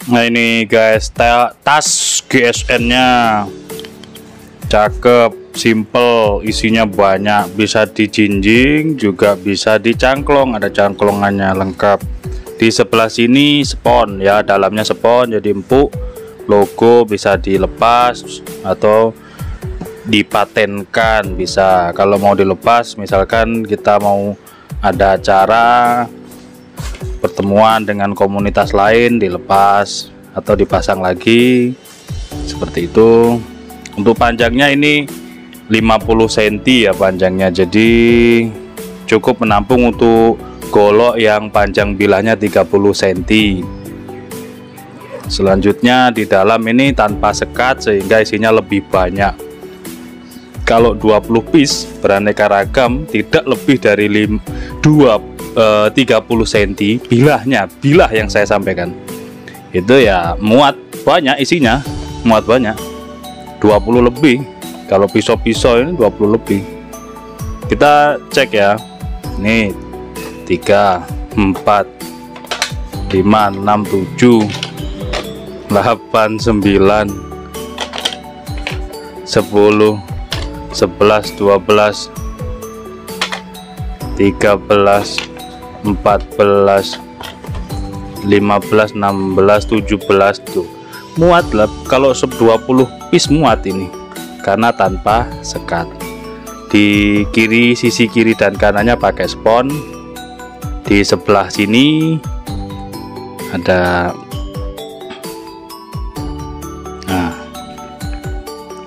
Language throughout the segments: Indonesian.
Nah ini guys, tas GSN nya cakep, simple, isinya banyak, bisa dijinjing juga bisa dicangklong, ada cangklongannya lengkap. Di sebelah sini spon ya, dalamnya spon jadi empuk, logo bisa dilepas atau dipatenkan bisa. Kalau mau dilepas, misalkan kita mau ada acara pertemuan dengan komunitas lain, dilepas atau dipasang lagi seperti itu. Untuk panjangnya ini 50 cm ya panjangnya, jadi cukup menampung untuk golok yang panjang bilahnya 30 cm. Selanjutnya di dalam ini tanpa sekat sehingga isinya lebih banyak. Kalau 20 piece beraneka ragam, tidak lebih dari 30 cm bilahnya, bilah yang saya sampaikan itu ya muat banyak, isinya muat banyak 20 lebih. Kalau pisau-pisau ini 20 lebih. Kita cek ya, ini 3 4 5 6 7 8 9 10 11 12 13 14 15 16 17 tuh muat lah. Kalau 20 piece muat ini karena tanpa sekat. Di kiri, sisi kiri dan kanannya pakai spon. Di sebelah sini ada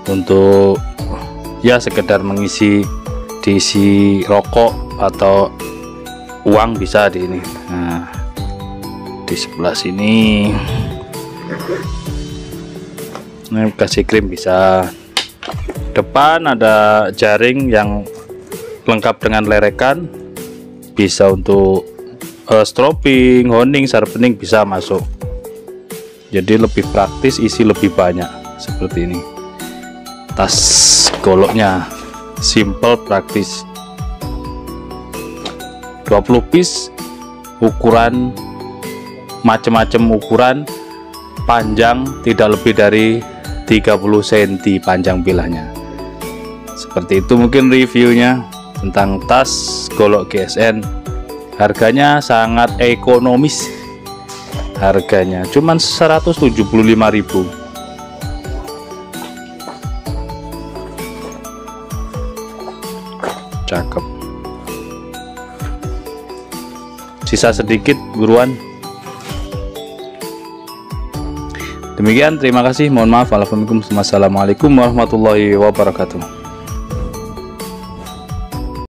untuk ya sekedar mengisi, diisi rokok atau uang bisa di ini. Nah, di sebelah sini ini kasih krim bisa. Depan ada jaring yang lengkap dengan lerekan, bisa untuk stropping, honing, sharpening bisa masuk. Jadi lebih praktis, isi lebih banyak seperti ini. Tas goloknya simple, praktis. 20 piece, ukuran macam-macam ukuran, panjang tidak lebih dari 30 cm panjang bilahnya. Seperti itu mungkin reviewnya tentang tas golok GSN. Harganya sangat ekonomis, harganya cuman 175.000. Cakep. Sisa sedikit buruan. Demikian, terima kasih, mohon maaf. Assalamualaikum warahmatullahi wabarakatuh.